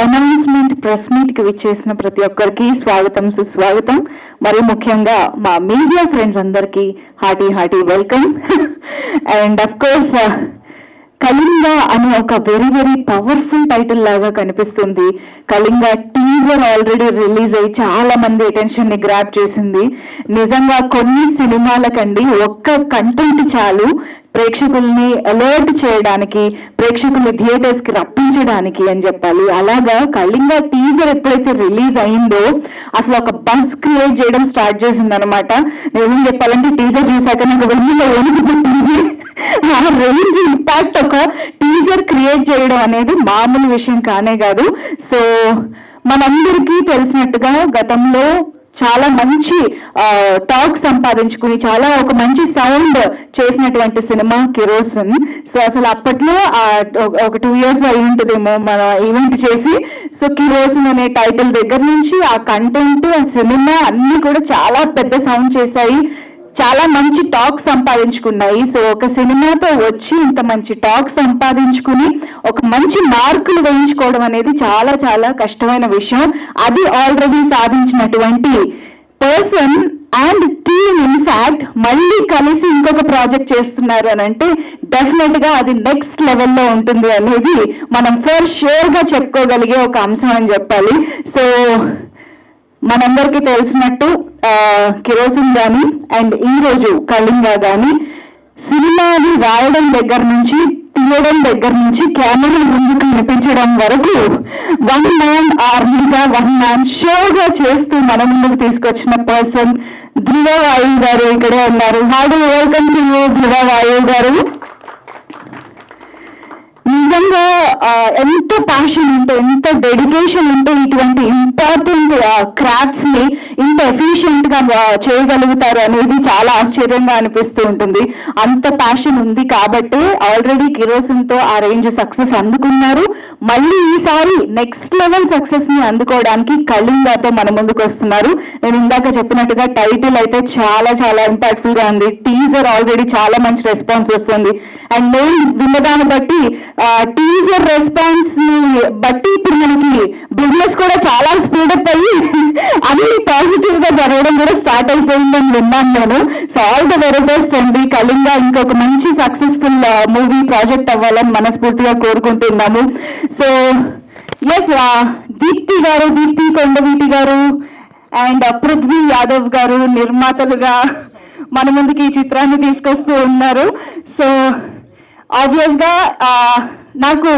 Announcement press meet కి విచ్చేసిన ప్రతి ఒక్కరికి స్వాగతం సుస్వాగతం. మరి ముఖ్యంగా మా మీడియా ఫ్రెండ్స్ అందరికీ hearty welcome. And of course Kalinga అని ఒక వెరీ వెరీ పవర్ఫుల్ టైటిల్ లాగా కనిపిస్తుంది. కళింగ టీజర్ ఆల్రెడీ రిలీజ్ అయ్యి చాలా మంది అటెన్షన్ ని గ్రాప్ చేసింది. నిజంగా కొన్ని సినిమాలకండి ఒక్క కంటెంట్ చాలు ప్రేక్షకుల్ని అలర్ట్ చేయడానికి, ప్రేక్షకుల్ని థియేటర్స్ కి రప్పించడానికి అని చెప్పాలి. అలాగా కళింగ టీజర్ ఎప్పుడైతే రిలీజ్ అయిందో అసలు ఒక బజ్ క్రియేట్ చేయడం స్టార్ట్ చేసింది అనమాట. నిజం చెప్పాలంటే టీజర్ చూసాక నాకు వెన్నెలో వణుకు పుట్టింది. ఆ రేంజ్ ఇంపాక్ట్ ఒక టీజర్ క్రియేట్ చేయడం అనేది మామూలు విషయం కానే కాదు. సో మనందరికీ తెలిసినట్టుగా గతంలో చాలా మంచి టాక్ సంపాదించుకుని చాలా ఒక మంచి సౌండ్ చేసినటువంటి సినిమా కిరోసిన్. సో అసలు అప్పట్లో ఒక 2 years అయి ఉంటుందేమో మన ఈవెంట్ చేసి. సో కిరోసిన్ అనే టైటిల్ దగ్గర నుంచి ఆ కంటెంట్, ఆ సినిమా అన్ని కూడా చాలా పెద్ద సౌండ్ చేశాయి, చాలా మంచి టాక్ సంపాదించుకున్నాయి. సో ఒక సినిమాతో వచ్చి ఇంత మంచి టాక్ సంపాదించుకుని ఒక మంచి మార్కులు వేయించుకోవడం అనేది చాలా చాలా కష్టమైన విషయం. అది ఆల్రెడీ సాధించినటువంటి పర్సన్ అండ్ టీమ్ ఇన్ఫాక్ట్ మళ్ళీ కలిసి ఇంకొక ప్రాజెక్ట్ చేస్తున్నారు అని అంటే డెఫినెట్ గా అది నెక్స్ట్ లెవెల్లో ఉంటుంది అనేది మనం ఫర్ ష్యూర్ గా చెప్పుకోగలిగే ఒక అంశం అని చెప్పాలి. సో మనందరికీ తెలిసినట్టు కిరోసిన్ కానీ అండ్ ఈ రోజు కళింగ కానీ సినిమాని రాయడం దగ్గర నుంచి, తీయడం దగ్గర నుంచి, కెమెరా ముందుకు కనిపించడం వరకు వన్ మ్యాన్ ఆర్మీగా, వన్ మ్యాన్ షోగా చేస్తూ మన ముందుకు తీసుకొచ్చిన పర్సన్ ధ్రువ వాయువు గారు ఇక్కడే ఉన్నారు. హార్డీ వెల్కమ్ టు యూ ధ్రువ వాయువు గారు. నిజంగా ఎంత ప్యాషన్ ఉంటే, ఎంత డెడికేషన్ ఉంటే ఇటువంటి ఇంపార్టెంట్ క్రాఫ్ట్స్ ని ఇంత ఎఫిషియెంట్ గా చేయగలుగుతారు అనేది చాలా ఆశ్చర్యంగా అనిపిస్తూ ఉంటుంది. అంత ప్యాషన్ ఉంది కాబట్టి ఆల్రెడీ కిరోసిన్ తో ఆ రేంజ్ సక్సెస్ అందుకున్నారు. మళ్ళీ ఈసారి నెక్స్ట్ లెవెల్ సక్సెస్ ని అందుకోవడానికి కళింగతో మన ముందుకు వస్తున్నారు. నేను ఇందాక చెప్పినట్టుగా టైటిల్ అయితే చాలా చాలా ఇంపాక్ట్ఫుల్ గా ఉంది. టీజర్ ఆల్రెడీ చాలా మంచి రెస్పాన్స్ వస్తుంది. అండ్ నేను విన్నదాన్ని బట్టి టీజర్ రెస్పాన్స్ ని బట్టి ఇప్పుడు మనకి బిజినెస్ కూడా చాలా స్పీడప్ అయ్యి అన్ని పాజిటివ్ గా జరగడం కూడా స్టార్ట్ అయిపోయిందని విన్నాను నేను. So all the very best అండి. కళింగ ఇంకొక మంచి సక్సెస్ఫుల్ మూవీ ప్రాజెక్ట్ అవ్వాలని మనస్ఫూర్తిగా కోరుకుంటున్నాము. So yes, Deepti Kondaveeti garu and Prithvi Yadav గారు నిర్మాతలుగా మన ముందుకి ఈ చిత్రాన్ని తీసుకొస్తూ ఉన్నారు. సో ఆబ్వియస్ గా నాకు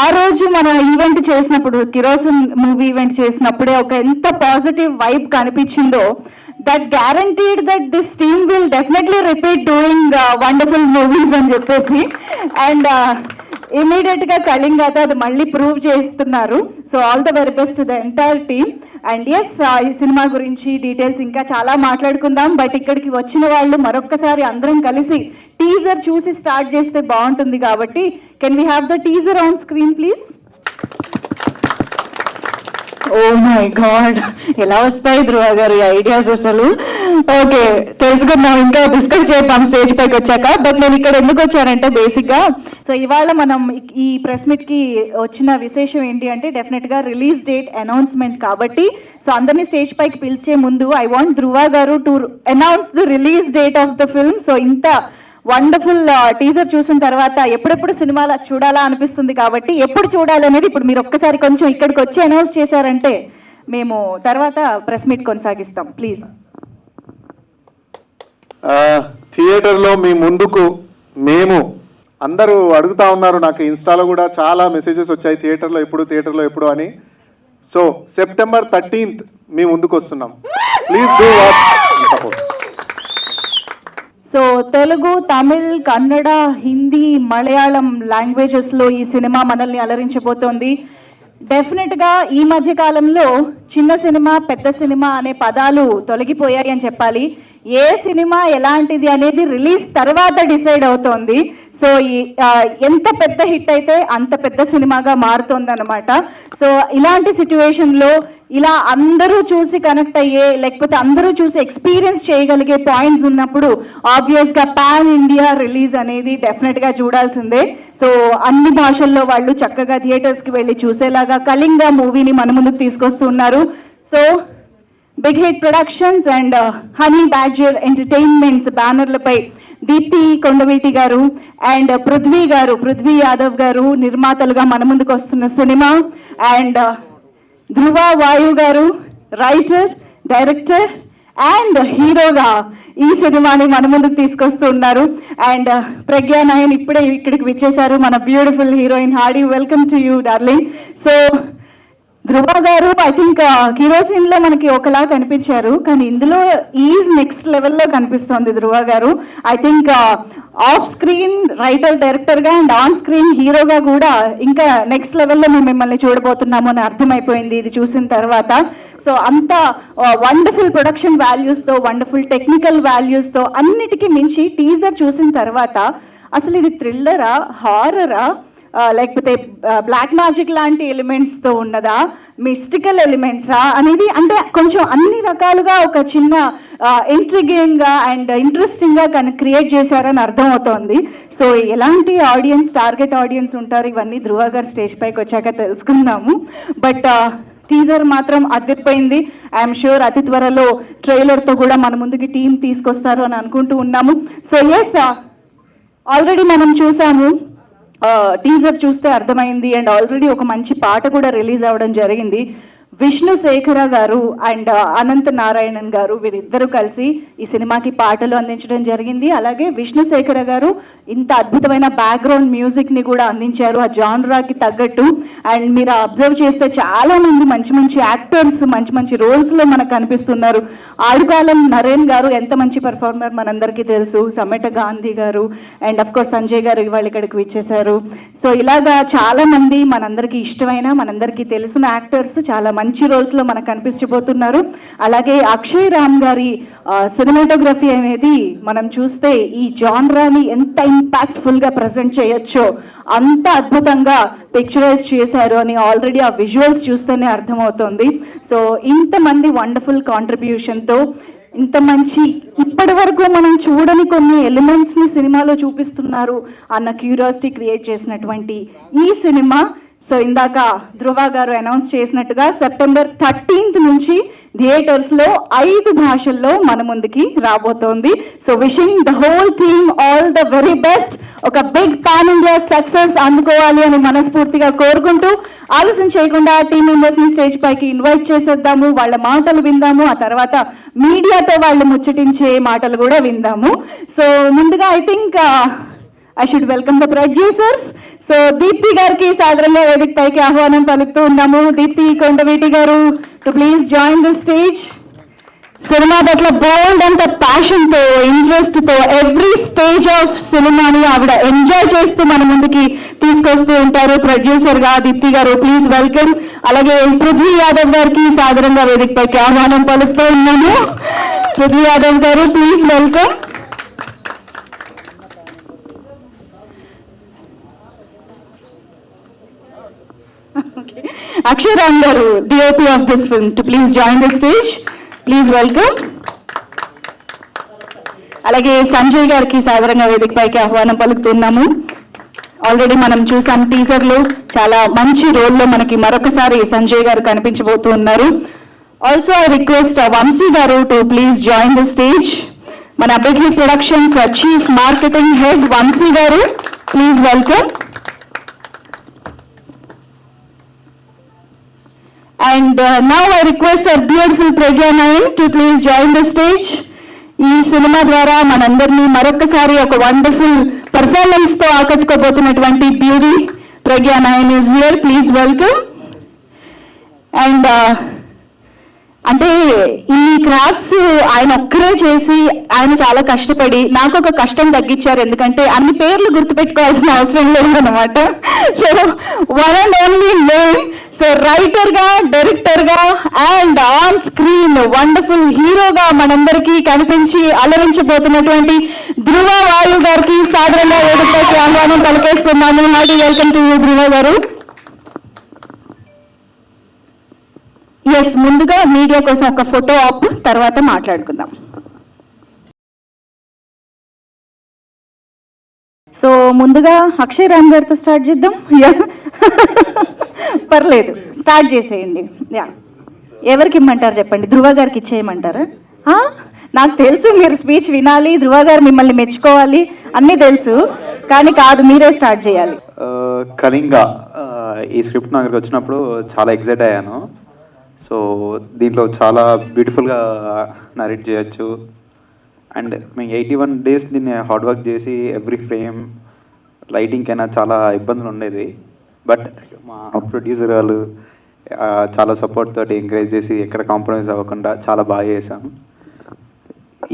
ఆ రోజు మన ఈవెంట్ చేసినప్పుడు, కిరోసిన్ మూవీ ఈవెంట్ చేసినప్పుడే ఒక ఎంత పాజిటివ్ వైబ్ కనిపించిందో, that guaranteed that this team will definitely repeat doing wonderful movies అని చెప్పేసి. అండ్ ఇమీడియట్ గా కళింగతో అది మళ్ళీ ప్రూవ్ చేస్తున్నారు. So all the very best to the entire team. And yes, ఈ సినిమా గురించి డీటెయిల్స్ ఇంకా చాలా మాట్లాడుకుందాం. బట్ ఇక్కడికి వచ్చిన వాళ్ళు మరొక్కసారి అందరం కలిసి టీజర్ చూసి స్టార్ట్ చేస్తే బాగుంటుంది కాబట్టి can we have the teaser on screen please? Oh my god, ఎలా వస్తాయి ధ్రువ గారు ఐడియాస్ అసలు. ఓకే, తెలుసుకుందాం, ఇంకా డిస్కస్ చేద్దాం స్టేజ్ పైకి వచ్చాక. బట్ నేను ఇక్కడ ఎందుకు వచ్చానంటే బేసిక్ గా సో ఇవాళ మనం ఈ ప్రెస్ మీట్ కి వచ్చిన విశేషం ఏంటి అంటే డెఫినెట్ గా రిలీజ్ డేట్ అనౌన్స్మెంట్ కాబట్టి. సో అందరినీ స్టేజ్ పైకి పిలిచే ముందు ఐ వాంట్ ధ్రువ గారు to announce the release date of the film. So ఇంత వండర్ఫుల్ టీజర్ చూసిన తర్వాత ఎప్పుడెప్పుడు సినిమాలో చూడాలా అనిపిస్తుంది కాబట్టి ఎప్పుడు చూడాలి అనేది ఇప్పుడు మీరు ఒక్కసారి కొంచెం ఇక్కడికి వచ్చి అనౌన్స్ చేశారంటే మేము తర్వాత ప్రెస్ మీట్ కొనసాగిస్తాం ప్లీజ్. థియేటర్లో మీ ముందుకు మేము అందరూ అడుగుతా ఉన్నారు, నాకు ఇన్స్టాలో కూడా చాలా మెసేజెస్ వచ్చాయి థియేటర్లో ఎప్పుడు అని. సో సెప్టెంబర్ 13th మీ ముందుకు వస్తున్నాం. Please do watch and support. So Telugu, Tamil, Kannada, Hindi, Malayalam లాంగ్వేజెస్లో ఈ సినిమా మనల్ని అలరించబోతోంది. డెఫినెట్గా ఈ మధ్య కాలంలో చిన్న సినిమా, పెద్ద సినిమా అనే పదాలు తొలగిపోయాయి అని చెప్పాలి. ఏ సినిమా ఎలాంటిది అనేది రిలీజ్ తర్వాత డిసైడ్ అవుతోంది. సో ఎంత పెద్ద హిట్ అయితే అంత పెద్ద సినిమాగా మారుతోంది అనమాట. సో ఇలాంటి సిచ్యువేషన్లో ఇలా అందరూ చూసి కనెక్ట్ అయ్యే లేకపోతే అందరూ చూసి ఎక్స్పీరియన్స్ చేయగలిగే పాయింట్స్ ఉన్నప్పుడు ఆబ్వియస్గా పాన్ ఇండియా రిలీజ్ అనేది డెఫినెట్గా చూడాల్సిందే. సో అన్ని భాషల్లో వాళ్ళు చక్కగా థియేటర్స్కి వెళ్ళి చూసేలాగా కళింగ మూవీని మన ముందుకు తీసుకొస్తున్నారు. So Big Hit Productions and Honey Badger Entertainments బ్యానర్లపై దీప్తి కొండవీటి గారు అండ్ పృథ్వీ యాదవ్ గారు నిర్మాతలుగా మన ముందుకు వస్తున్న సినిమా. అండ్ ధ్రువ వాయు గారు రైటర్, డైరెక్టర్ అండ్ హీరోగా ఈ సినిమాని మన ముందుకు తీసుకొస్తున్నారు. అండ్ ప్రజ్ఞా నయన్ ఇప్పుడే ఇక్కడికి విచ్చేశారు, మన beautiful heroine. Hearty welcome to you darling. So Dhruva garu I think kerosene లో మనకి ఒకలా కనిపించారు, కానీ ఇందులో ఈజ్ నెక్స్ట్ లెవెల్లో కనిపిస్తోంది ధ్రువ garu. I think off screen writer, director గా అండ్ ఆన్ స్క్రీన్ హీరోగా కూడా ఇంకా నెక్స్ట్ లెవెల్లో మేము మిమ్మల్ని చూడబోతున్నాము అని అర్థమైపోయింది ఇది చూసిన తర్వాత. సో అంత వండర్ఫుల్ ప్రొడక్షన్ వాల్యూస్తో, వండర్ఫుల్ టెక్నికల్ వాల్యూస్తో, అన్నిటికీ మించి టీజర్ చూసిన తర్వాత అసలు ఇది థ్రిల్లరా, హారరా, లేకపోతే బ్లాక్ మ్యాజిక్ లాంటి ఎలిమెంట్స్తో ఉన్నదా, మిస్టికల్ ఎలిమెంట్సా అనేది, అంటే కొంచెం అన్ని రకాలుగా ఒక చిన్న ఇంట్రిగింగ్గా అండ్ ఇంట్రెస్టింగ్గా క్రియేట్ చేశారని అర్థమవుతోంది. సో ఎలాంటి ఆడియన్స్, టార్గెట్ ఆడియన్స్ ఉంటారు ఇవన్నీ ధ్రువ గారు స్టేజ్ పైకి వచ్చాక తెలుసుకుందాము. బట్ టీజర్ మాత్రం అదిరిపోయింది. ఐఎమ్ షూర్ అతి త్వరలో ట్రైలర్తో కూడా మన ముందుకి టీం తీసుకొస్తారు అని అనుకుంటూ ఉన్నాము. సో ఎస్, ఆల్రెడీ మనం చూసాము, టీజర్ చూస్తే అర్థమైంది. అండ్ ఆల్రెడీ ఒక మంచి పాట కూడా రిలీజ్ అవ్వడం జరిగింది. విష్ణు శేఖర గారు అండ్ అనంత నారాయణన్ గారు వీరిద్దరూ కలిసి ఈ సినిమాకి పాటలు అందించడం జరిగింది. అలాగే విష్ణు శేఖర గారు ఇంత అద్భుతమైన బ్యాక్గ్రౌండ్ మ్యూజిక్ని కూడా అందించారు ఆ జాన్రాకి తగ్గట్టు. అండ్ మీరు అబ్జర్వ్ చేస్తే చాలా మంది మంచి మంచి యాక్టర్స్ మంచి మంచి రోల్స్లో మనకు కనిపిస్తున్నారు. ఆడుకాలం నరేన్ గారు ఎంత మంచి పర్ఫార్మర్ మనందరికీ తెలుసు, సమెట గాంధీ గారు అండ్ అఫ్ కోర్స్ సంజయ్ గారు ఇవాళ ఇక్కడికి విచ్చేశారు. సో ఇలాగా చాలా మంది మనందరికీ ఇష్టమైన, మనందరికీ తెలిసిన యాక్టర్స్ చాలా మంచి రోల్స్లో మనకు కనిపించబోతున్నారు. అలాగే అక్షయ్ రామ్ గారి సినిమాటోగ్రఫీ అనేది మనం చూస్తే ఈ జాన్రాని ఎంత ఇంపాక్ట్ఫుల్గా ప్రజెంట్ చేయొచ్చో అంత అద్భుతంగా పిక్చరైజ్ చేశారు అని ఆల్రెడీ ఆ విజువల్స్ చూస్తేనే అర్థమవుతుంది. సో ఇంతమంది వండర్ఫుల్ కాంట్రిబ్యూషన్తో ఇంత మంచి ఇప్పటి వరకు మనం చూడని కొన్ని ఎలిమెంట్స్ని సినిమాలో చూపిస్తున్నారు అన్న క్యూరియాసిటీ క్రియేట్ చేసినటువంటి ఈ సినిమా. సో ఇందాక ధ్రువ గారు అనౌన్స్ చేసినట్టుగా సెప్టెంబర్ 13th నుంచి థియేటర్స్లో 5 భాషల్లో మన ముందుకి రాబోతోంది. So wishing the whole team all the very best. ఒక బిగ్ పాన్ ఇండియా సక్సెస్ అందుకోవాలి అని మనస్ఫూర్తిగా కోరుకుంటూ ఆలస్యం చేయకుండా టీమ్ మెంబర్స్ని స్టేజ్ పైకి ఇన్వైట్ చేసేద్దాము. వాళ్ళ మాటలు విందాము, ఆ తర్వాత మీడియాతో వాళ్ళు ముచ్చటించే మాటలు కూడా విందాము. సో ముందుగా I think I should welcome the producers. So Deepti గారికి సాధారణంగా వేదిక పైకి ఆహ్వానం పలుకుతూ ఉన్నాము. దీప్తి కొండవీటి గారు to please join the stage. Cinema పట్ల బోల్డ్ అంత ప్యాషన్తో, ఇంట్రెస్ట్తో ఎవ్రీ స్టేజ్ ఆఫ్ సినిమాని ఆవిడ ఎంజాయ్ చేస్తూ మన ముందుకి తీసుకొస్తూ ఉంటారు. ప్రొడ్యూసర్గా దీప్తి గారు ప్లీజ్ వెల్కమ్. అలాగే పృథ్వీ యాదవ్ గారికి సాధారణంగా వేదిక పైకి ఆహ్వానం పలుకుతూ ఉన్నాము. పృథ్వీ యాదవ్ గారు please welcome. Akshay Ram garu, DOP of this film, to please join the stage. Please welcome. అలాగే సంజయ్ గారికి సాధారణంగా వేదిక పైకి ఆహ్వానం పలుకుతున్నాము. ఆల్రెడీ మనం చూసాం టీజర్లో చాలా మంచి రోల్లో మనకి మరొకసారి సంజయ్ గారు కనిపించబోతూ ఉన్నారు. Also I request Vamsi garu to please join the stage. మన Big Hit Productions chief marketing head Vamsi garu please welcome. And now I request our beautiful Pragya Nayan to please join the stage. ఈ సినిమా ద్వారా మనందరినీ మరొకసారి ఒక వండర్ఫుల్ పర్ఫార్మెన్స్తో ఆకట్టుకోబోతున్నటువంటి beauty Pragya Nayan is here. Please welcome. And అంటే ఈ క్రాఫ్ట్స్ ఆయన ఒక్కరే చేసి ఆయన చాలా కష్టపడి నాకు ఒక కష్టం తగ్గించారు. ఎందుకంటే అన్ని పేర్లు గుర్తుపెట్టుకోవాల్సిన అవసరం లేదన్నమాట. So one and only name. So రైటర్గా, డైరెక్టర్గా అండ్ ఆన్ స్క్రీన్ వండర్ఫుల్ హీరోగా మనందరికీ కనిపించి అలరించబోతున్నటువంటి ధ్రువ వాయు గారికి సాధారణంగా వేదికపైకి ఆహ్వానం పలికేస్తున్నాను. హార్డీ వెల్కమ్ టు ధ్రువ గారు. ఎస్, ముందుగా మీడియా కోసం ఒక ఫోటో ఆప్, తర్వాత మాట్లాడుకుందాం. సో ముందుగా అక్షయ్ రామ్ గారితో స్టార్ట్ చేద్దాం. పర్లేదు, స్టార్ట్ చేసేయండి. యా, ఎవరికి ఇమ్మంటారు చెప్పండి? ధృవ గారికి ఇచ్చేయమంటారా? నాకు తెలుసు మీరు స్పీచ్ వినాలి, ధృవ గారు మిమ్మల్ని మెచ్చుకోవాలి, అన్నీ తెలుసు, కానీ కాదు, మీరే స్టార్ట్ చేయాలి. కళింగ ఈ స్క్రిప్ట్ నాకు వచ్చినప్పుడు చాలా ఎక్సైట్ అయ్యాను. సో దీంట్లో చాలా బ్యూటిఫుల్గా నరేట్ చేయొచ్చు. అండ్ మేము 81 days దీన్ని హార్డ్ వర్క్ చేసి ఎవ్రీ ఫ్రేమ్ లైటింగ్ అయినా చాలా ఇబ్బందులు ఉండేది. బట్ మా ప్రొడ్యూసర్ వాళ్ళు చాలా సపోర్ట్ తోటి ఎంకరేజ్ చేసి ఎక్కడ కాంప్రమైజ్ అవ్వకుండా చాలా బాగా చేశాను.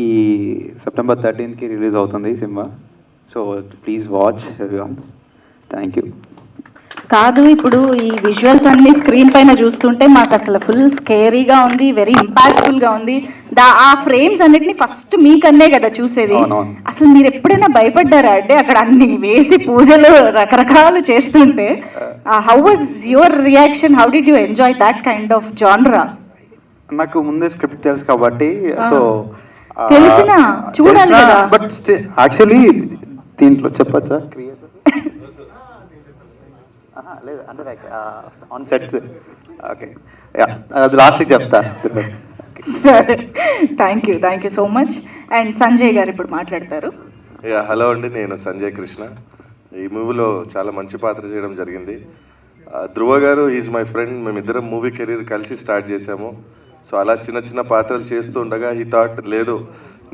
ఈ September 13th రిలీజ్ అవుతుంది cinema. So please watch everyone. Thank you. కాదు, ఇప్పుడు ఈ విజువల్స్ అన్ని స్క్రీన్ పైన చూస్తుంటే మాకు అసలు ఫుల్ స్కేరీగా ఉంది, వెరీ ఇంపాక్ట్ఫుల్గా ఉంది. ఆ ఫ్రేమ్స్ అన్నిటిని ఫస్ట్ మీకన్నే కదా చూసేది. అసలు మీరు ఎప్పుడైనా భయపడ్డారా అంటే అక్కడ అన్ని వేసి పూజలు రకరకాలు చేస్తుంటే? How was your reaction? How did you enjoy that kind of జానరా? నాకు ముందే స్క్రిప్ట్ తెలుసు కాబట్టి సో తెలిసినా చూడాలి కదా. బట్ యాక్చువల్లీ దీంట్లో చెప్పచ్చా? లేదు అంటే లైక్ ఆన్ సెట్. ఓకే, అది లాస్ట్కి చెప్తా. సరే, thank you so much. And Sanjay గారు ఇప్పుడు మాట్లాడతారు. హలో అండి, నేను సంజయ్ కృష్ణ. ఈ మూవీలో చాలా మంచి పాత్ర చేయడం జరిగింది. ధృవ గారు ఈజ్ మై ఫ్రెండ్. మేమిద్దరం మూవీ కెరీర్ కలిసి స్టార్ట్ చేశాము. సో అలా చిన్న చిన్న పాత్రలు చేస్తూ ఉండగా హీ థాట్, లేదు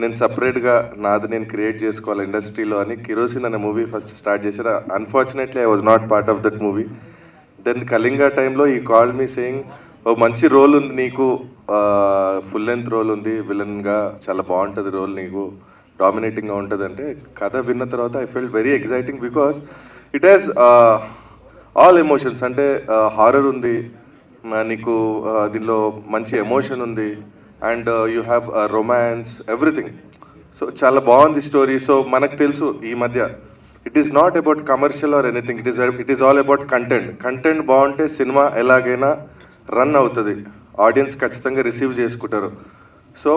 నేను సపరేట్గా నాది నేను క్రియేట్ చేసుకోవాలి ఇండస్ట్రీలో అని కిరోసిన్ అనే మూవీ ఫస్ట్ స్టార్ట్ చేశారు. Unfortunately I was not part of that movie. Then Kalinga టైంలో ఈ కాల్ మీ సేయింగ్, ఓ మంచి రోల్ ఉంది నీకు, ఫుల్ లెంత్ రోల్ ఉంది, విలన్గా చాలా బాగుంటుంది రోల్, నీకు డామినేటింగ్గా ఉంటుంది అంటే కథ విన్న తర్వాత I felt very exciting because it has all emotions. అంటే హారర్ ఉంది నీకు, దీనిలో మంచి ఎమోషన్ ఉంది, and you have romance, everything. So చాలా బాగుంది స్టోరీ. సో మనకు తెలుసు ఈ మధ్య it is not about commercial or anything, it is all about content. Content బాగుంటే సినిమా ఎలాగైనా రన్ అవుతుంది, ఆడియన్స్ ఖచ్చితంగా రిసీవ్ చేసుకుంటారు. So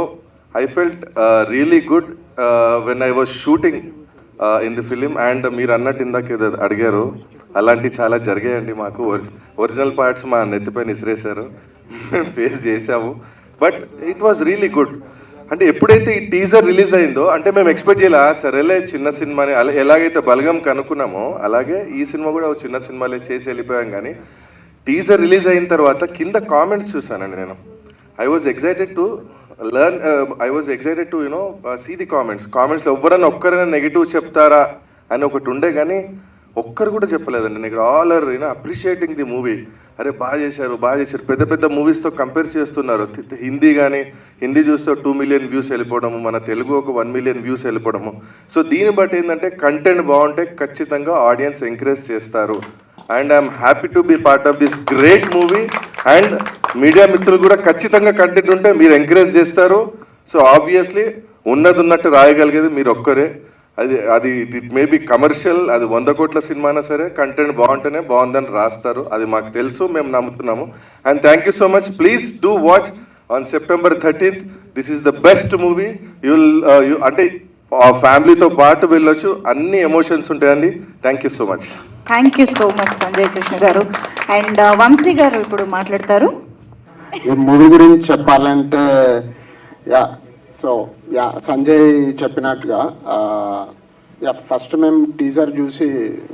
I felt really good when I was shooting in the film. And మీరు అన్నట్టు ఇందాక ఏదో అడిగారు, అలాంటివి చాలా జరిగాయండి మాకు. ఒరిజినల్ పార్ట్స్ మా నెత్తిపైన ఇసిరేశారు, ఫేస్ చేసాము. But it was really good. అంటే ఎప్పుడైతే ఈ టీజర్ రిలీజ్ అయిందో అంటే మేము ఎక్స్పెక్ట్ చేయాల, సరేలే చిన్న సినిమాని, ఎలాగైతే బలగం కనుక్కున్నామో అలాగే ఈ సినిమా కూడా చిన్న సినిమాలే చేసి వెళ్ళిపోయాం. కానీ టీజర్ రిలీజ్ అయిన తర్వాత కింద కామెంట్స్ చూసానండి నేను. I was excited to learn, I was excited to you know see the కామెంట్స్లో ఒక్కరైనా నెగిటివ్ చెప్తారా అని ఒకటి ఉండే, కానీ ఒక్కరు కూడా చెప్పలేదండి. నేను all are appreciating the movie. అరే బాగా చేశారు. పెద్ద పెద్ద మూవీస్తో కంపేర్ చేస్తున్నారు. హిందీ కానీ, హిందీ చూస్తే 2 million వ్యూస్ వెళ్ళిపోవడము, మన తెలుగు ఒక 1 million వ్యూస్ వెళ్ళిపోవడము. సో దీన్ని బట్టి ఏంటంటే కంటెంట్ బాగుంటే ఖచ్చితంగా ఆడియన్స్ ఎంకరేజ్ చేస్తారు. And I'm happy to be part of this great movie. And media మిత్రులు కూడా ఖచ్చితంగా కంటెంట్ ఉంటే మీరు ఎంకరేజ్ చేస్తారు. సో ఆబ్వియస్లీ ఉన్నట్టు రాయగలిగేది మీరు ఒక్కరే. అది ఇట్ మే బి కమర్షియల్, అది 100 కోట్ల సినిమా అయినా సరే కంటెంట్ బాగుంటేనే బాగుందని రాస్తారు. అది మాకు తెలుసు, మేము నమ్ముతున్నాము. And thank you so much. Please do watch on September 13th. This is the best movie. అంటే ఫ్యామిలీతో పాటు వెళ్ళొచ్చు, అన్ని ఎమోషన్స్ ఉంటాయండి. Thank you so much. Thank you so much Sanjay Krishna garu. And Vamsi గారు ఇప్పుడు మాట్లాడతారు. ఈ మూవీ గురించి చెప్పాలంటే సంజయ్ చెప్పినట్టుగా ఫస్ట్ మేము టీజర్ చూసి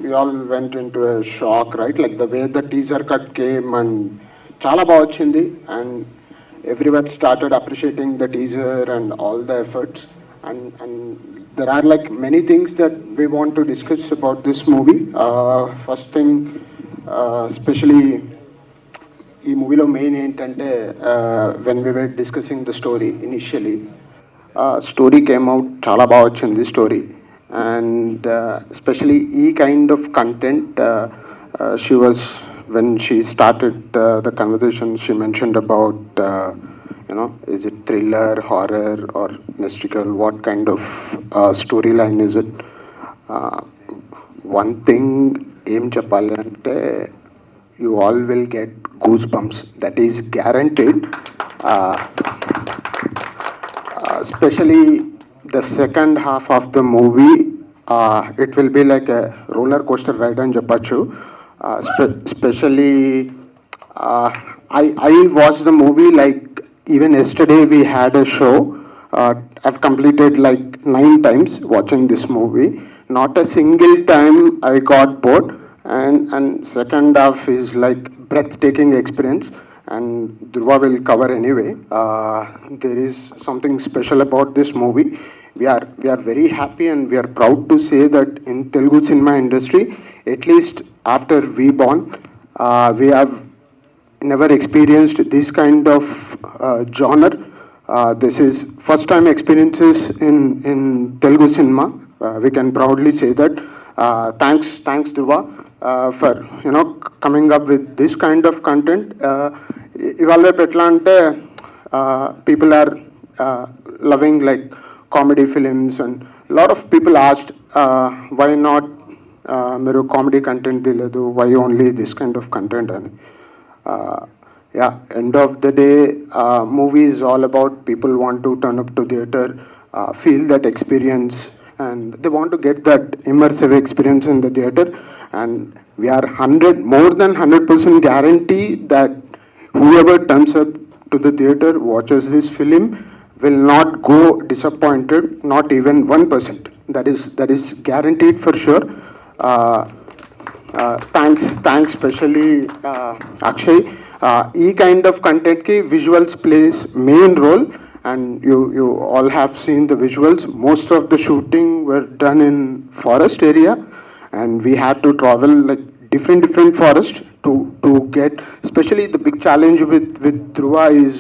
we all went in to shock, right? Like the way the teaser cut came and చాలా బాగా వచ్చింది. And everyone started appreciating the teaser and all the efforts. And there are like many things that we want to discuss about this movie. First thing, especially ఈ మూవీలో main ఏంటంటే when we were discussing the story initially, story came out చాలా బాగా వచ్చింది story. And especially ఈ kind of content she was when she started the conversation she mentioned about is it thriller, horror or mystical, what kind of storyline is it? One thing ఏం చెప్పాలి అంటే you all will get goosebumps. That is guaranteed. Especially the second half of the movie, it will be like a roller coaster ride and Japachu. Especially, I watched the movie like even yesterday we had a show. I've completed like 9 times watching this movie. Not a single time I got bored. And second half is like breathtaking experience. And Dhruva will cover anyway. There is something special about this movie. We are very happy and we are proud to say that in Telugu cinema industry, at least after We Born, we have never experienced this kind of genre. This is first time experiences in Telugu cinema. We can proudly say that. Thanks Dhruva for coming up with this kind of content. ఇవాళ రేపు ఎట్లా అంటే people are loving like comedy films and lot of people asked why not మీరు comedy content తీయలేదు, why only this kind of content అని. Yeah, end of the day, movie is all about people want to turn up to theater, feel that experience, and they want to get that immersive experience in the theater. And we are more than 100% guarantee that whoever turns up to the theater, watches this film, will not go disappointed, not even 1%. That is guaranteed for sure. Thanks especially Akshay. E kind of content ki visuals plays main role, and you all have seen the visuals. Most of the shooting were done in forest area, and we had to travel like different forest to get. Especially the big challenge with Dhruva is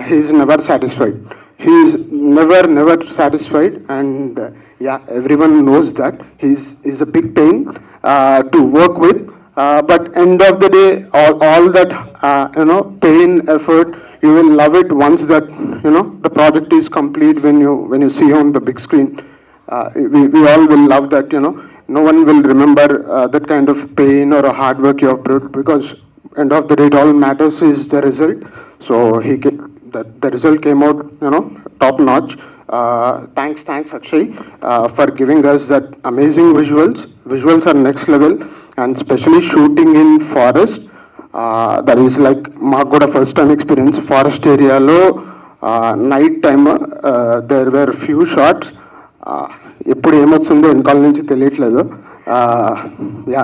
he's never satisfied. He's never satisfied, and yeah, everyone knows that he's a big pain to work with. But end of the day, all that pain, effort, you will love it once that the project is complete. When you see on the big screen, we all will love that. No one will remember that kind of pain or a hard work you have put, because end of the day, all matters is the result. So the result came out top notch. Thanks Akshay for giving us that amazing visuals. Visuals are next level, and especially shooting in forest. That is like మాకు కూడా first time experience. Forest ఏరియాలో night time there were few shots. ఎప్పుడు ఏమొస్తుందో వెనకాల నుంచి తెలియట్లేదు. Yeah,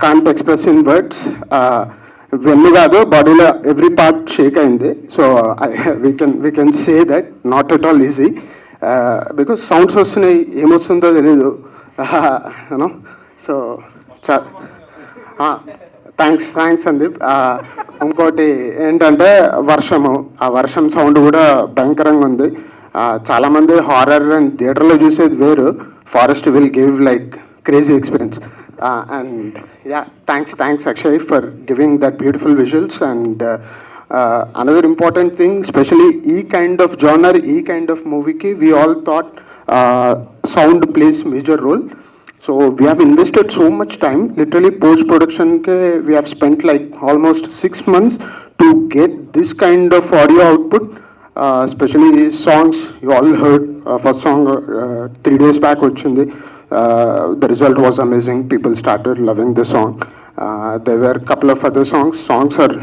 can't express in words. వెన్ను కాదు, బాడీలో ఎవ్రీ పార్ట్ షేక్ అయింది. So we can say that not at all easy, because sounds వస్తున్నాయి, ఏమొస్తుందో తెలీదు. So thanks Sandeep. ఇంకోటి ఏంటంటే వర్షము, ఆ వర్షం సౌండ్ కూడా భయంకరంగా ఉంది. చాలామంది హారర్ అండ్ థియేటర్లో చూసేది వేరు, forest will give like crazy experience. And yeah, thanks Akshay for giving that beautiful visuals. And another important thing, especially e kind of genre, e kind of movie ki we all thought sound plays major role. So we have invested so much time, literally post production ke we have spent like almost 6 months to get this kind of audio output. Especially songs you all heard, first song 3 days back vachindi. The result was amazing. People started loving the song. There were a couple of other songs. Songs are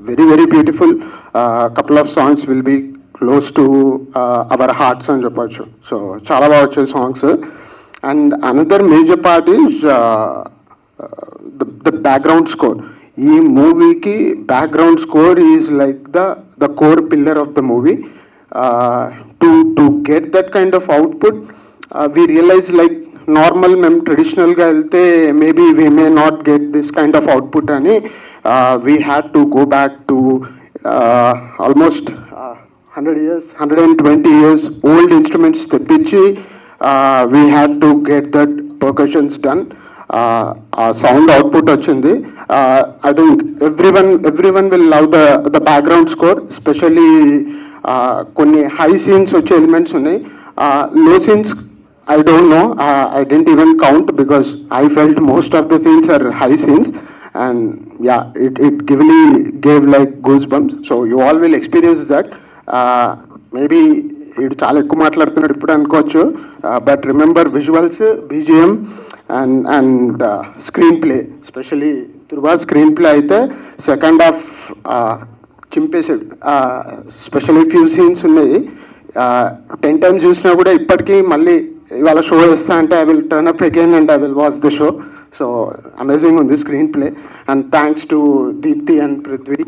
very beautiful. Couple of songs will be close to our hearts and Japachu. So chala baga vache songs. And another major part is the background score. Ee movie ki background score is like the core pillar of the movie. To get that kind of output, we realize like normal మేము ట్రెడిషనల్గా వెళ్తే maybe we may not get this kind of output అని we had to go back to almost 120 years old instruments తెప్పించి we had to get that percussions done. ఆ sound output వచ్చింది. I think everyone will love the background score. Especially కొన్ని high scenes వచ్చే elements ఉన్నాయి, low scenes I don't know. I didn't even count because I felt most of the scenes are high scenes, and yeah, it really gave like goosebumps. So you all will experience that. Maybe ఇది చాలా ఎక్కువ మాట్లాడుతున్నాడు ఇప్పుడు అనుకోవచ్చు, but remember visuals, BGM and screenplay, especially Dhruva screenplay అయితే second half చింపేసాడు. Specially few scenes ఉన్నాయి, 10 times చూసినా కూడా ఇప్పటికీ మళ్ళీ ఇవాళ షో వేస్తా అంటే I will turn up again and I will watch the show. So amazing ఉంది screenplay, and thanks to Deepthi and Prithvi.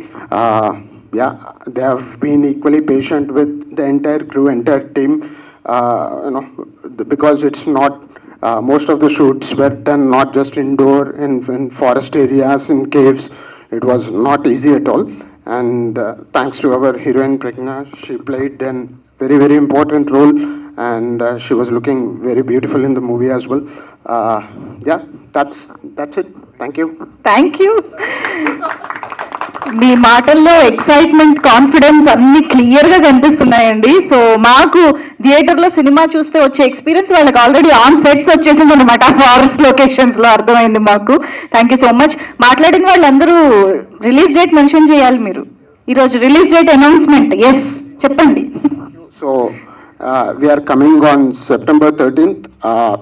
Yeah, they have been equally patient with the entire crew, entire team, because it's not, most of the shoots were done not just indoor, in forest areas, in caves. It was not easy at all. And thanks to our heroine Pragna, she played a very, very important role, and she was looking very beautiful in the movie as well. Yeah, that's it. Thank you. Thank you. మీ మాటల్లో excitement, confidence అన్ని క్లియర్గా కనిపిస్తున్నాయండి. So మాకు థియేటర్లో cinema చూస్తే వచ్చే experience వాళ్ళకి already on sets వచ్చేసింది అనమాట, ఫారెస్ట్ లొకేషన్స్లో. అర్థమైంది మాకు. Thank you so much. మాట్లాడిన వాళ్ళందరూ రిలీజ్ డేట్ మెన్షన్ చేయాలి మీరు. ఈరోజు రిలీజ్ డేట్ అనౌన్స్మెంట్. ఎస్, చెప్పండి. So we are coming on September 13th.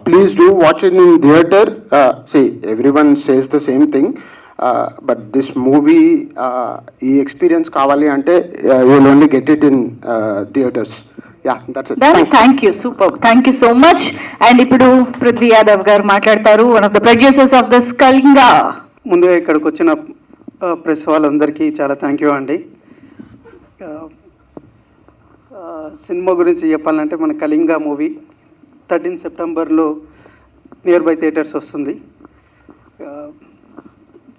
Please do watch it in theater. See, everyone says the same thing. But this movie, ఈ experience కావాలి అంటే you will only get it in theaters. Yeah, that's it. Thank you. Super. Thank you so much. And ఇప్పుడు పృథ్వీ యాదవ్ గారు మాట్లాడతారు, one of the producers of the Kalinga. ముందుగా ఇక్కడికి వచ్చిన press వాళ్ళందరికీ చాలా థ్యాంక్ యూ అండి. సినిమా గురించి చెప్పాలంటే మన కళింగా మూవీ 13 సెప్టెంబర్లో నియర్ బై థియేటర్స్ వస్తుంది.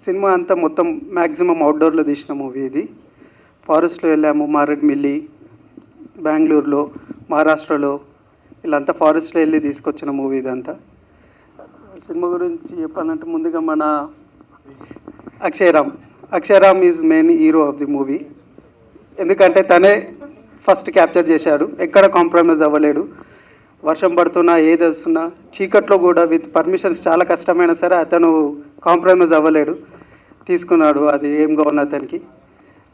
సినిమా అంతా మొత్తం మ్యాక్సిమం అవుట్డోర్లో తీసిన మూవీ ఇది. ఫారెస్ట్లో వెళ్ళాము, మారేడుమిల్లి, బెంగళూరులో, మహారాష్ట్రలో, వీళ్ళంతా ఫారెస్ట్లో వెళ్ళి తీసుకొచ్చిన మూవీ ఇదంతా. సినిమా గురించి చెప్పాలంటే ముందుగా మన Akshayram is main hero of the movie. ఎందుకంటే తనే ఫస్ట్ క్యాప్చర్ చేశాడు, ఎక్కడ కాంప్రమైజ్ అవ్వలేడు. వర్షం పడుతున్నా, ఏది వస్తున్నా, చీకట్లో కూడా విత్ పర్మిషన్స్ చాలా కష్టమైనా సరే అతను కాంప్రమైజ్ అవ్వలేడు, తీసుకున్నాడు. అది ఏం కావాలి అతనికి.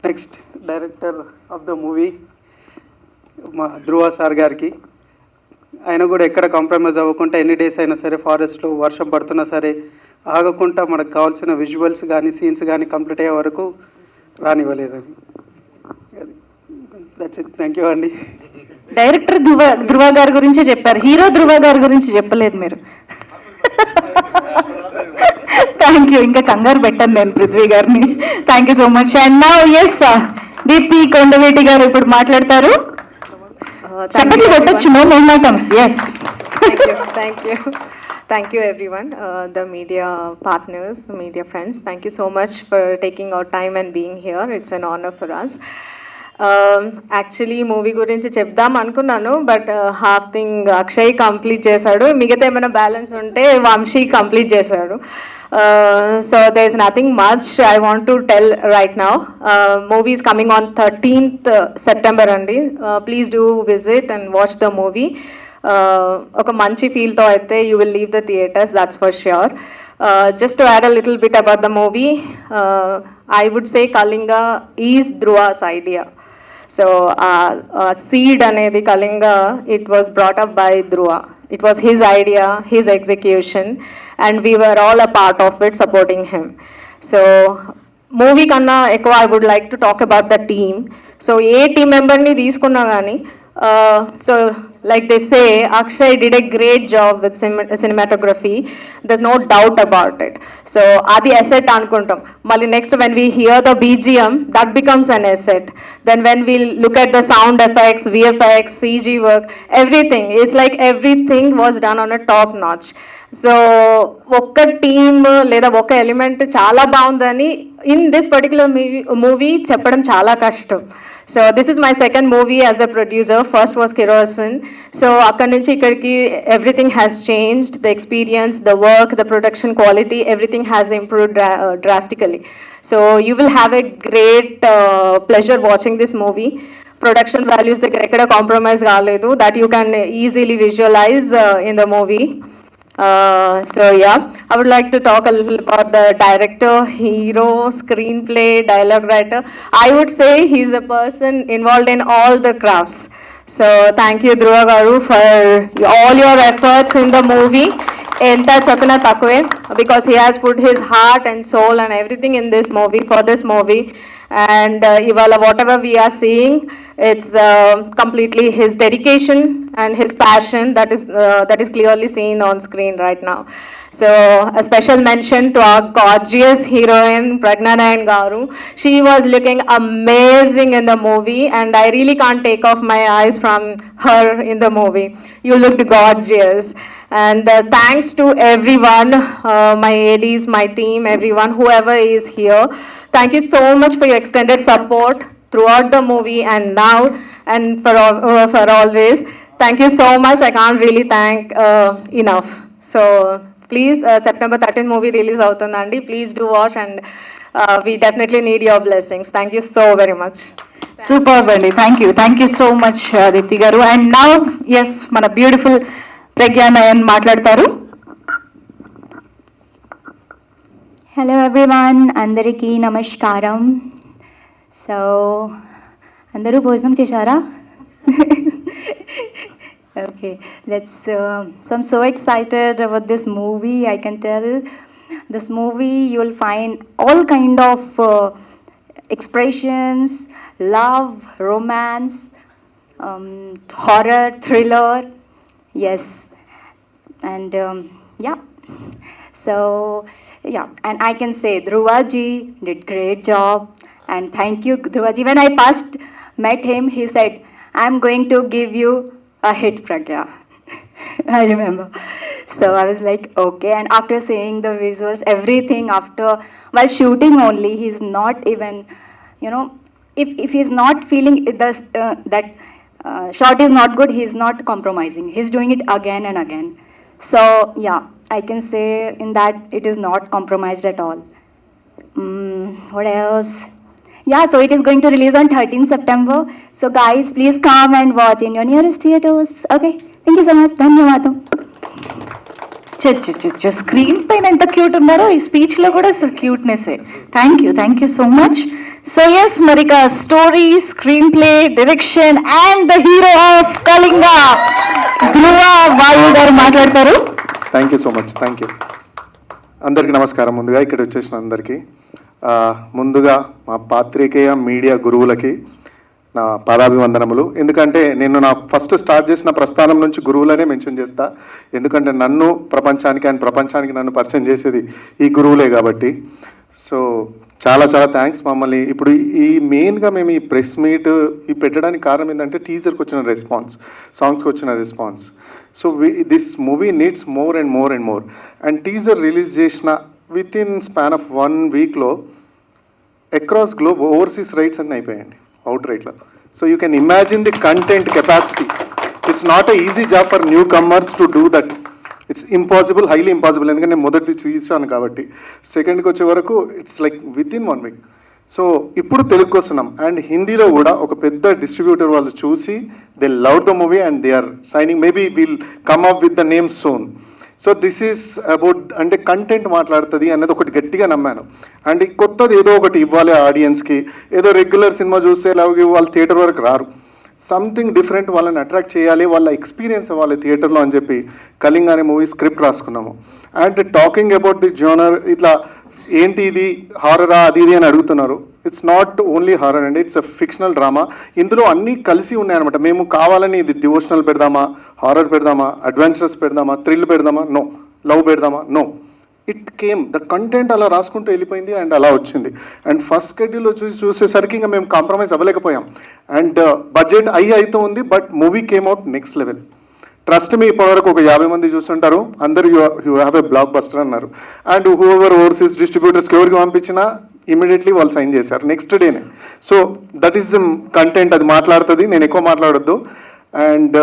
Next director of the movie మా ధృవ సార్ గారికి, ఆయన కూడా ఎక్కడ కాంప్రమైజ్ అవ్వకుండా ఎన్ని డేస్ అయినా సరే ఫారెస్ట్లో వర్షం పడుతున్నా సరే ఆగకుండా మనకు కావాల్సిన విజువల్స్ కానీ సీన్స్ కానీ కంప్లీట్ అయ్యే వరకు రానివ్వలేదని. That's it. థ్యాంక్ యూ అండి. డైరెక్టర్ ధృవ గారి గురించే చెప్పారు, హీరో ధృవ గారి గురించి చెప్పలేదు మీరు. Thank you. ఇంకా కంగారు పెట్టాను నేను పృథ్వీ గారిని. Thank you so much. And now yes, Deepthi Kondaveti garu ఇప్పుడు మాట్లాడతారు. చెప్పట్లు కొట్టచ్చు, no momentums. Yes. Thank you everyone, the media partners, media friends. Thank you so much for taking our time and being here. It's an honor for us. Actually movie గురించి చెప్దాం అనుకున్నాను, but half thing Akshay complete చేశాడు, మిగతా ఏమైనా balance ఉంటే Vamsi complete చేశాడు. So there is nothing much I want to tell right now. Movie is coming on 13th September అండి. Please do visit and watch the movie. ఒక మంచి ఫీల్తో అయితే you will leave the theatres, that's for sure. Just to add a little bit about the movie, I would say Kalinga is Dhruva's idea. So seed anedi Kalinga, it was brought up by Dhruva. It was his idea, his execution, and we were all a part of it, supporting him. So movie kanna ekku I would like to talk about the team. So A team member ni తీసుకున్నా కానీ, so like they say, Akshay did a great job with cinematography. There's no doubt about it. So adi asset anukuntam. Mali next when we hear the BGM, that becomes an asset. Then when we look at the sound effects, VFX, CG work, everything, it's like everything was done on a top notch. So ఒక్క team లేదా ఒక element చాలా బాగుందని in this particular movie చెప్పడం చాలా కష్టం. So this is my second movie as a producer. First was Kerosene. So అక్కడి నుంచి ఇక్కడికి everything has changed. The experience, the work, the production quality, everything has improved drastically. So you will have a great pleasure watching this movie. Production values దగ్గర ఎక్కడ compromise కాలేదు. That you can easily visualise in the movie. So yeah, I would like to talk a little about the director, hero, screenplay, dialogue writer. I would say he's a person involved in all the crafts. So thank you, Dhruva Garu, for all your efforts in the movie. Enta chapina takve, because he has put his heart and soul and everything in this movie, for this movie. And ivala whatever we are seeing, it's completely his dedication and his passion that is clearly seen on screen right now. So a special mention to our gorgeous heroine Pragna Nayan Garu. She was looking amazing in the movie, and I really can't take off my eyes from her in the movie. You looked gorgeous. And thanks to everyone, my ADs, my team, everyone, whoever is here. Thank you so much for your extended support throughout the movie and now and for always. Thank you so much. I can't really thank enough. So please, September 13th movie release avutundandi. Please do watch, and we definitely need your blessings. Thank you so very much. Super అండి. Thank you so much Deepthi garu. And now yes, మన beautiful Pragya Nayan మాట్లాడతారు. Hello everyone, అందరికీ నమస్కారం. So అందరూ భోజనం చేశారా? Okay, so I'm so excited about this movie. I can tell this movie you'll find all kind of expressions, love, romance, horror, thriller, yes, and yeah. So yeah, and I can say Dhruva ji did great job, and thank you Dhruva ji. When I first met him, he said, "I'm going to give you a hit, Pragya." I remember. So I was like, okay. And after seeing the visuals, everything, after while shooting only, he's not even, you know, if he's not feeling that shot is not good, he's not compromising. He's doing it again and again. So yeah, I can say in that it is not compromised at all. What else? Yeah, so it is going to release on 13th September. So guys, please come and watch in your nearest theaters. Okay, thank you so much. ధన్యవాదం. Screen పైన ఎంత cute ఉన్నారో ఈ speech లో కూడా అసలు cuteness. Thank you so much. So yes, మరి story, screenplay, direction and the hero of Kalinga Dhruva Vayu garu మాట్లాడతారు. Thank you so much. Thank you. అందరికీ నమస్కారం. ముందుగా ఇక్కడ వచ్చేసిన అందరికీ ముందుగా మా పాత్రికేయ మీడియా గురువులకి నా పాదాభివందనములు. ఎందుకంటే నేను నా ఫస్ట్ స్టార్ట్ చేసిన ప్రస్థానం నుంచి గురువులనే మెన్షన్ చేస్తా. ఎందుకంటే నన్ను ప్రపంచానికి అండ్ ప్రపంచానికి నన్ను పరిచయం చేసేది ఈ గురువులే కాబట్టి. సో చాలా థ్యాంక్స్. మమ్మల్ని ఇప్పుడు ఈ మెయిన్గా మేము ఈ ప్రెస్ మీట్ ఈ పెట్టడానికి కారణం ఏంటంటే టీజర్కి వచ్చిన రెస్పాన్స్, సాంగ్స్కి వచ్చిన response. So this movie needs more and more and more. And teaser release చేసిన విత్ ఇన్ స్పాన్ ఆఫ్ 1 వీక్లో అక్రాస్ గ్లోబ్ ఓవర్సీస్ రైట్స్ అన్నీ అయిపోయాయండి, అవుట్ రైట్లో. So you can imagine the content capacity. It's not a easy job for newcomers to do that. It's impossible, highly impossible. ఎందుకంటే నేను మొదటి చూసాను కాబట్టి. సెకండ్కి వచ్చే వరకు ఇట్స్ లైక్ విత్ ఇన్ 1 వీక్. సో ఇప్పుడు తెలుగుకి వస్తున్నాం. అండ్ హిందీలో కూడా ఒక పెద్ద డిస్ట్రిబ్యూటర్ వాళ్ళు చూసి they love the movie and they are signing. Maybe will come up with the name soon. So this is about అంటే కంటెంట్ మాట్లాడుతుంది అనేది ఒకటి గట్టిగా నమ్మాను. అండ్ కొత్తది ఏదో ఒకటి ఇవ్వాలి ఆడియన్స్కి. ఏదో రెగ్యులర్ సినిమా చూస్తే వాళ్ళు థియేటర్ వరకు రారు. సంథింగ్ డిఫరెంట్, వాళ్ళని అట్రాక్ట్ చేయాలి, వాళ్ళ ఎక్స్పీరియన్స్ అవ్వాలి థియేటర్లో అని చెప్పి కళింగ అనే మూవీ స్క్రిప్ట్ రాసుకున్నాము. And talking about the genre, ఇట్లా ఏంటి ఇది హారరా అది ఇది అని అడుగుతున్నారు. ఇట్స్ నాట్ ఓన్లీ హారర్ అండి, ఇట్స్ అ ఫిక్షనల్ డ్రామా. ఇందులో అన్నీ కలిసి ఉన్నాయన్నమాట. మేము కావాలని ఇది డివోషనల్ పెడదామా, హారర్ పెడదామా, అడ్వెంచరస్ పెడదామా, థ్రిల్ పెడదామా, నో. లవ్ పెడదామా, no. It came the content అలా రాసుకుంటూ వెళ్ళిపోయింది అండ్ అలా వచ్చింది. అండ్ ఫస్ట్ షెడ్యూల్లో చూసేసరికి ఇంకా మేము కాంప్రమైజ్ అవ్వలేకపోయాం. అండ్ బడ్జెట్ అవుతూ ఉంది, but movie came out next level. Trust me, ఇప్పటివరకు ఒక 50 మంది చూస్తుంటారు, అందరూ you have a block buster అన్నారు. అండ్ హూఎవర్ ఓవర్సీస్ డిస్ట్రిబ్యూటర్స్కి ఎవరికి పంపించినా ఇమీడియట్లీ వాళ్ళు సైన్ చేశారు నెక్స్ట్ డేనే. సో దట్ ఈస్ కంటెంట్, అది మాట్లాడుతుంది, నేను ఎక్కువ మాట్లాడొద్దు. And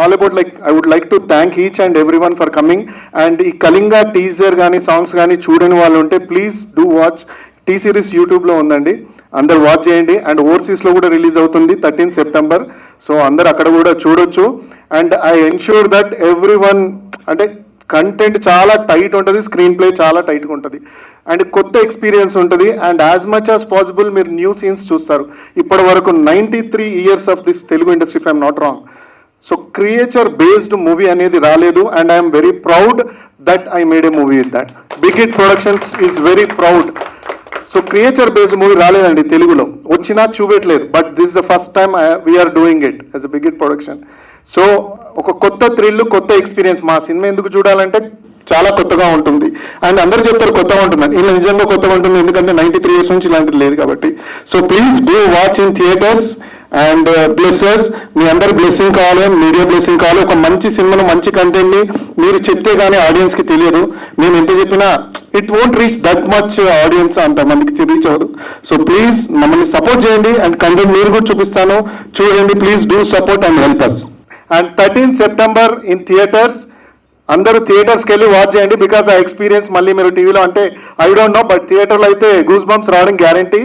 all about like I would like to thank each and every one for coming. And ఈ కళింగ టీజర్ కానీ సాంగ్స్ కానీ చూడని వాళ్ళు ఉంటే please do watch. T Series యూట్యూబ్లో ఉందండి, అందరు వాచ్ చేయండి. అండ్ ఓవర్సీస్లో కూడా రిలీజ్ అవుతుంది 13 సెప్టెంబర్. సో అందరు అక్కడ కూడా చూడొచ్చు. And I ensure that every one, అంటే కంటెంట్ చాలా టైట్ ఉంటుంది, స్క్రీన్ ప్లే చాలా టైట్గా ఉంటుంది అండ్ కొత్త ఎక్స్పీరియన్స్ ఉంటుంది and as much as possible మీరు న్యూ సీన్స్ చూస్తారు. ఇప్పటి వరకు 93 years of this Telugu industry, if I'm not wrong. So creature based movie అనేది రాలేదు and I'm very proud that I made a movie with that. Big Hit Productions is very proud. So creature based movie రాలేదండి తెలుగులో, వచ్చినా చూపెట్టలేదు. But this the first time we're doing it as a big hit production. So ఒక కొత్త thrill, కొత్త experience. మా cinema ఎందుకు చూడాలంటే చాలా కొత్తగా ఉంటుంది అండ్ అందరూ చెప్తారు కొత్తగా ఉంటుందని. ఇలా నిజంగా కొత్తగా ఉంటుంది, ఎందుకంటే 93 years నుంచి ఇలాంటిది లేదు కాబట్టి. So please do watch in theatres and blesses. మీ అందరి బ్లెస్సింగ్ కావాలి, మీడియా బ్లెస్సింగ్ కావాలి. ఒక మంచి సినిమాను, మంచి కంటెంట్ని మీరు చెప్తే కానీ ఆడియన్స్కి తెలియదు. మేము ఎంత చెప్పినా it won't reach that much audience, అంతమందికి రీచ్ అవ్వదు. సో ప్లీజ్ మమ్మల్ని సపోర్ట్ చేయండి అండ్ కంటెంట్ మీరు కూడా చూపిస్తాను, చూడండి. Please do support and help us. And 13th September in theatres. అందరూ థియేటర్స్కి వెళ్ళి వాచ్ చేయండి. బికాస్ ఆ ఎక్స్పీరియన్స్ మళ్ళీ మీరు టీవీలో అంటే ఐ డోంట్ నో, బట్ థియేటర్లో అయితే గూస్ బంప్స్ రావడం guarantee.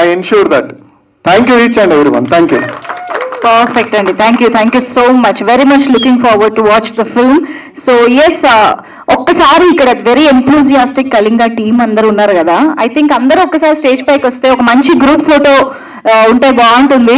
I ensure that. Thank you each and everyone. Thank you. Perfect అండి. Thank you so much. Very much looking forward to watch the film. So yes, ఒక్కసారి ఇక్కడ very enthusiastic Kalinga team అందరూ ఉన్నారు కదా. I think అందరూ ఒక్కసారి stage పైకి వస్తే ఒక మంచి గ్రూప్ ఫోటో ఉంటే బాగుంటుంది.